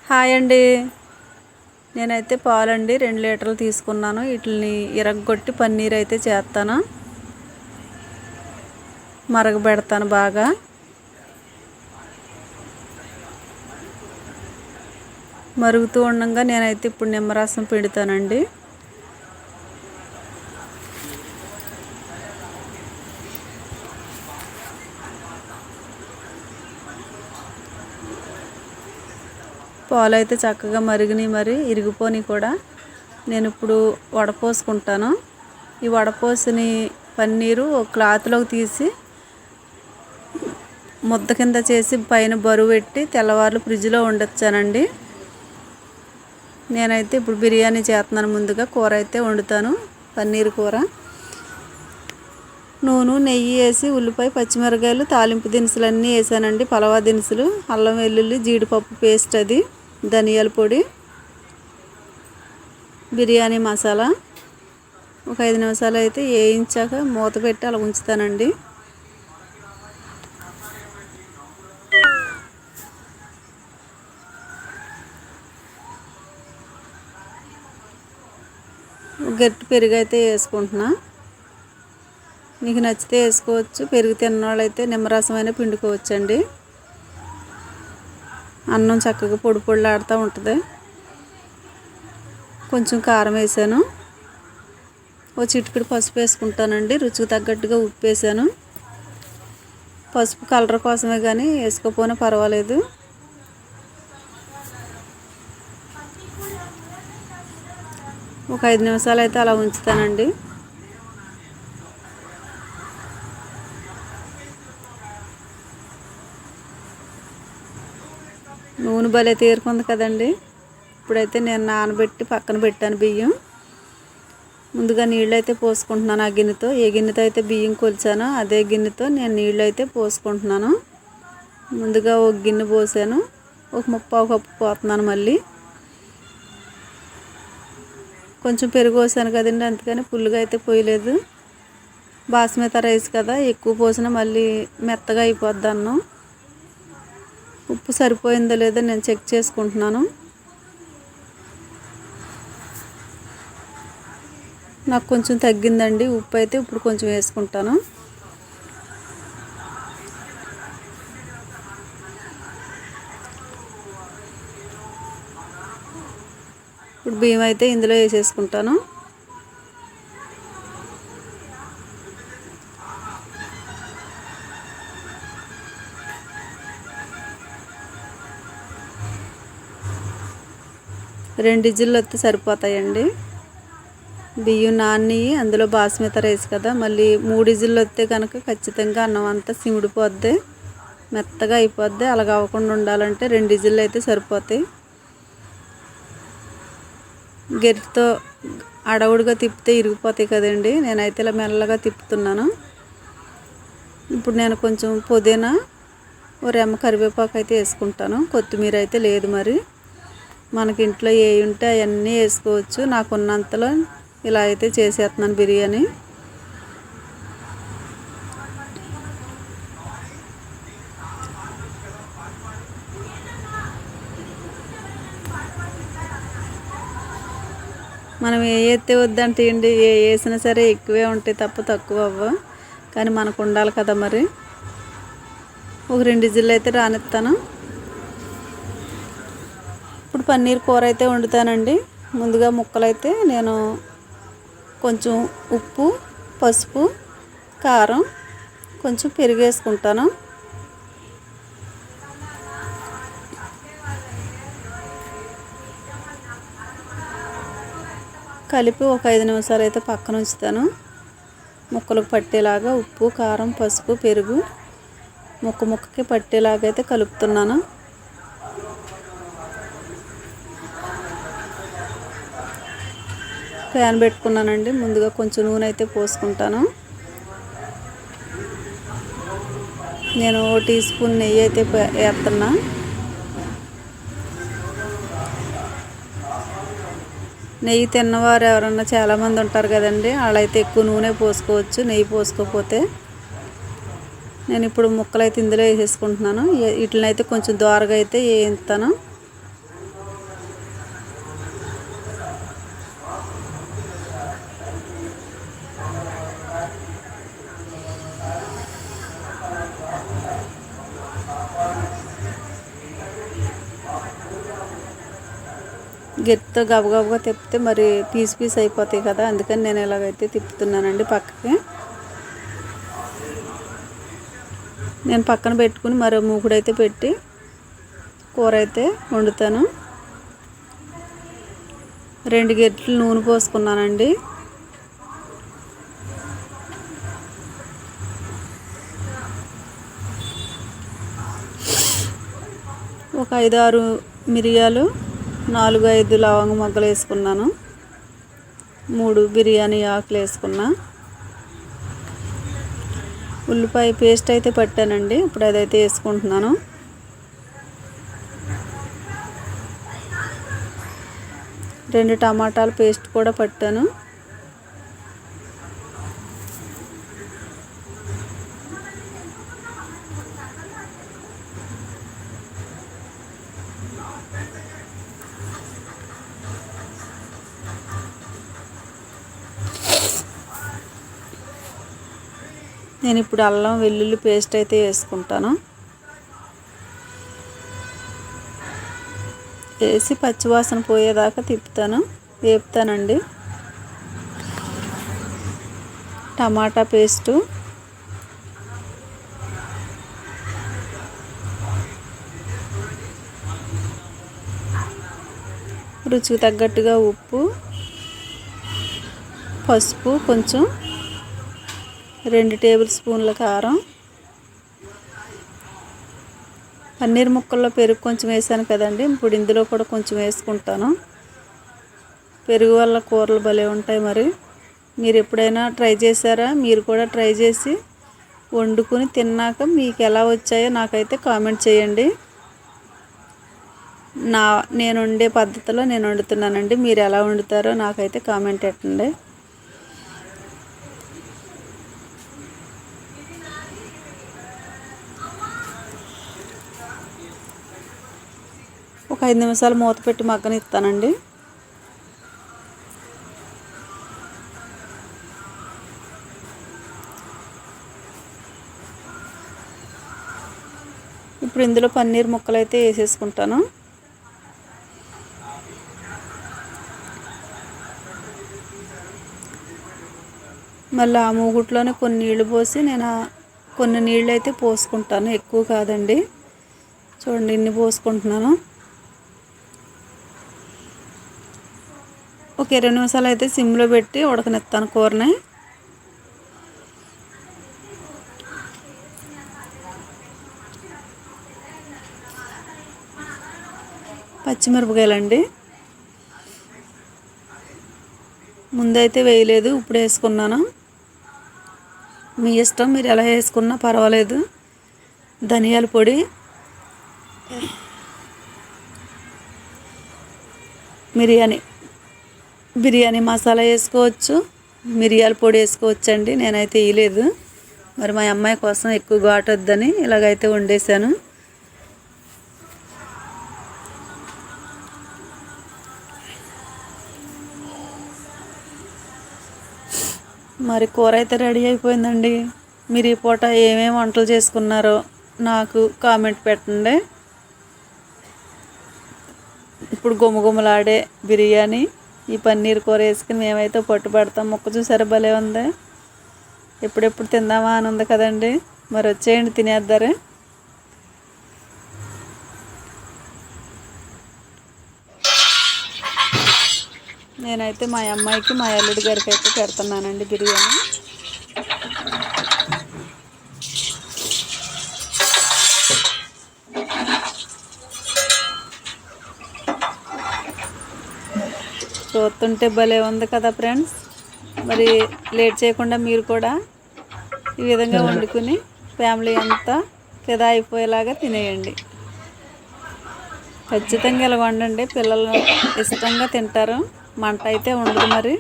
Hi అండి. నేనైతే పాలండి 2 లీటర్లు తీసుకున్నాను. వీటిని ఇరగ్గొట్టి పన్నీర్ అయితే చేస్తాను. మరగబెడతాను బాగా. మరుగుతూ ఉండగా నేనైతే ఇప్పుడు నిమ్మరసం పిండుతానండి. పాలు అయితే చక్కగా మరిగినాయి, మరి ఇరిగిపోని కూడా. నేను ఇప్పుడు వడపోసుకుంటాను. ఈ వడపోసిన పన్నీరు క్లాత్లోకి తీసి ముద్ద కింద చేసి పైన బరువు పెట్టి తెల్లవారులు ఫ్రిడ్జ్లో ఉండొచ్చానండి. నేనైతే ఇప్పుడు బిర్యానీ చేస్తున్నాను. ముందుగా కూర అయితే వండుతాను, పన్నీర్ కూర. నూనె, నెయ్యి వేసి ఉల్లిపాయ, పచ్చిమిరకాయలు, తాలింపు దినుసులు అన్నీ వేసానండి. పలవా దినుసులు, అల్లం వెల్లుల్లి, జీడిపప్పు పేస్ట్, అది ధనియాల పొడి, బిర్యానీ మసాలా. ఒక 5 నిమిషాలు అయితే వేయించాక మూత పెట్టి అలా ఉంచుతానండి. గట్టి పెరుగు అయితే వేసుకుంటున్నా. మీకు నచ్చితే వేసుకోవచ్చు. పెరుగు తిన్నవాళ్ళు అయితే నిమ్మరసం అయినా పిండుకోవచ్చండి. అన్నం చక్కగా పొడి పొడిలాడుతూ ఉంటుంది. కొంచెం కారం వేసాను. ఓ చిటికెడు పసుపు వేసుకుంటానండి. రుచికి తగ్గట్టుగా ఉప్పు వేసాను. పసుపు కలర్ కోసమే కానీ వేసుకోపోయినా పర్వాలేదు. ఒక 5 నిమిషాలు అయితే అలా ఉంచుతానండి. నూనె భలే తేరుకుంది కదండి. ఇప్పుడైతే నేను నానబెట్టి పక్కన పెట్టాను బియ్యం. ముందుగా నీళ్ళు అయితే పోసుకుంటున్నాను. ఆ గిన్నెతో, ఏ గిన్నెతో అయితే బియ్యం కొలిచానో అదే గిన్నెతో నేను నీళ్ళు అయితే పోసుకుంటున్నాను. ముందుగా ఒక గిన్నె పోసాను, ఒక ముప్పావు కప్పు పోతున్నాను. మళ్ళీ కొంచెం పెరుగు పోసాను కదండి, అందుకని ఫుల్గా అయితే పోయలేదు. బాస్మతి రైస్ కదా, ఎక్కువ పోసినా మళ్ళీ మెత్తగా అయిపోద్ది అన్నం. ఉప్పు సరిపోయిందో లేదో నేను చెక్ చేసుకుంటున్నాను. నాకు కొంచెం తగ్గిందండి ఉప్పు అయితే. ఇప్పుడు కొంచెం వేసుకుంటాను. ఇప్పుడు బియ్యం అయితే ఇందులో వేసేసుకుంటాను. రెండు విజిల్లు వస్తే సరిపోతాయండి. బియ్యం నాని, అందులో బాస్మతి రైస్ కదా, మళ్ళీ 3 విజిల్లు వస్తే కనుక ఖచ్చితంగా అన్నం అంతా సిమిడిపోద్ది, మెత్తగా అయిపోద్ది. అలాగ అవ్వకుండా ఉండాలంటే 2 విజిల్లు అయితే సరిపోతాయి. గరిటతో అడవుడుగా తిప్పితే ఇరిగిపోతాయి కదండి. నేనైతే ఇలా మెల్లగా తిప్పుతున్నాను. ఇప్పుడు నేను కొంచెం పుదీనా, ఓ రెమ్మ కరివేపాకు అయితే వేసుకుంటాను. కొత్తిమీర అయితే లేదు, మరి మనకి ఇంట్లో ఏ ఉంటే అవన్నీ వేసుకోవచ్చు. నాకున్నంతలో ఇలా అయితే చేసేస్తున్నాను బిర్యానీ. మనం ఏ ఎత్తే వద్దంటే ఏంటి, ఏ వేసినా సరే ఎక్కువే ఉంటాయి తప్ప తక్కువ అవ్వ. కానీ మనకు ఉండాలి కదా మరి. ఒక 2 విజిల్లు అయితే రానిస్తాను. ఇప్పుడు పన్నీర్ కూర అయితే వండుతానండి. ముందుగా ముక్కలైతే నేను కొంచెం ఉప్పు, పసుపు, కారం, కొంచెం పెరుగు వేసుకుంటాను. కలిపి ఒక 5 నిమిషాలు అయితే పక్కన ఉంచుతాను. ముక్కలకు పట్టేలాగా ఉప్పు, కారం, పసుపు, పెరుగు ముక్కకి పట్టేలాగా అయితే కలుపుతున్నాను. ప్యాన్ పెట్టుకున్నానండి. ముందుగా కొంచెం నూనె అయితే పోసుకుంటాను. నేను 1 టీ స్పూన్ నెయ్యి అయితే వేస్తున్నా. నెయ్యి తిన్నవారు ఎవరన్నా చాలామంది ఉంటారు కదండి, వాళ్ళైతే ఎక్కువ నూనె పోసుకోవచ్చు నెయ్యి పోసుకోకపోతే. నేను ఇప్పుడు ముక్కలు అయితే ఇందులో వేసేసుకుంటున్నాను. వీటిని అయితే కొంచెం దోరగా అయితే వేయిస్తాను. గట్టితో గబగబగా తిప్పితే మరి పీస్ పీస్ అయిపోతాయి కదా, అందుకని నేను ఇలాగైతే తిప్పుతున్నానండి పక్కకి. నేను పక్కన పెట్టుకుని మరో మూకుడైతే పెట్టి కూర అయితే వండుతాను. 2 గరిటెలు నూనె పోసుకున్నానండి. ఒక 5-6 మిరియాలు, 4-5 లవంగ మొగ్గలు వేసుకున్నాను. 3 బిర్యానీ ఆకులు వేసుకున్నా. ఉల్లిపాయ పేస్ట్ అయితే పట్టానండి, ఇప్పుడు అదైతే వేసుకుంటున్నాను. రెండు టమాటాల పేస్ట్ కూడా పట్టాను. నేను ఇప్పుడు అల్లం వెల్లుల్లి పేస్ట్ అయితే వేసుకుంటాను. వేసి పచ్చివాసన పోయేదాకా వేపుతానండి. టమాటా పేస్టు, రుచికి తగ్గట్టుగా ఉప్పు, పసుపు కొంచెం, 2 టేబుల్ స్పూన్ల కారం, పన్నీర్ ముక్కల్లో పెరుగు కొంచెం వేసాను కదండి, ఇప్పుడు ఇందులో కూడా కొంచెం వేసుకుంటాను. పెరుగు వల్ల కూరలు భలే ఉంటాయి. మరి మీరు ఎప్పుడైనా ట్రై చేశారా? మీరు కూడా ట్రై చేసి వండుకుని తిన్నాక మీకు ఎలా వచ్చాయో నాకైతే కామెంట్ చేయండి. నేను వండే పద్ధతిలో నేను వండుతున్నానండి, మీరు ఎలా వండుతారో నాకైతే కామెంట్ పెట్టండి. ఒక 5 నిమిషాలు మూత పెట్టి మగ్గనిస్తానండి. ఇప్పుడు ఇందులో పన్నీర్ ముక్కలు అయితే వేసేసుకుంటాను. మళ్ళీ ఆ మూగుట్లోనే కొన్ని నీళ్లు పోసి నేను కొన్ని నీళ్ళు అయితే పోసుకుంటాను, ఎక్కువ కాదండి. చూడండి ఇన్ని పోసుకుంటున్నాను. ఒక 20 నిమిషాలు అయితే సిమ్లో పెట్టి ఉడకనిస్తాను కూరని. పచ్చిమిరపకాయలండి ముందైతే వేయలేదు, ఇప్పుడు వేసుకున్నాను. మీ ఇష్టం, మీరు ఎలా వేసుకున్నా పర్వాలేదు. ధనియాల పొడి, బిర్యానీ మసాలా వేసుకోవచ్చు, మిరియాల పొడి వేసుకోవచ్చు అండి. నేనైతే వేయలేదు, మరి మా అమ్మాయి కోసం ఎక్కువ ఘాటు వద్దని ఇలాగైతే వండేసాను. మరి కూర అయితే రెడీ అయిపోయిందండి. మీరు ఈ పూట ఏమేమి వంటలు చేసుకున్నారో నాకు కామెంట్ పెట్టండి. ఇప్పుడు గుమగుమలాడే బిర్యానీ, ఈ పన్నీర్ కూర వేసుకుని మేమైతే పట్టుబడతాం. ముక్క చూసారా భలే ఉంది, ఎప్పుడెప్పుడు తిందామా అని ఉంది కదండి. మరి వచ్చేయండి తినేద్దారే. నేనైతే మా అమ్మాయికి, మా అల్లుడి గారికి అయితే పెడుతున్నానండి బిర్యానీ. చూస్తుంటే భలే ఉంది కదా ఫ్రెండ్స్. మరి లేట్ చేయకుండా మీరు కూడా ఈ విధంగా వండుకుని ఫ్యామిలీ అంతా ఫిదా అయిపోయేలాగా తినేయండి. ఖచ్చితంగా ఇలా వండండి, పిల్లలు ఇష్టంగా తింటారు. మంట అయితే ఉండదు. మరి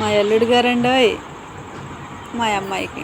మా అల్లుడు గారండి మా అమ్మాయికి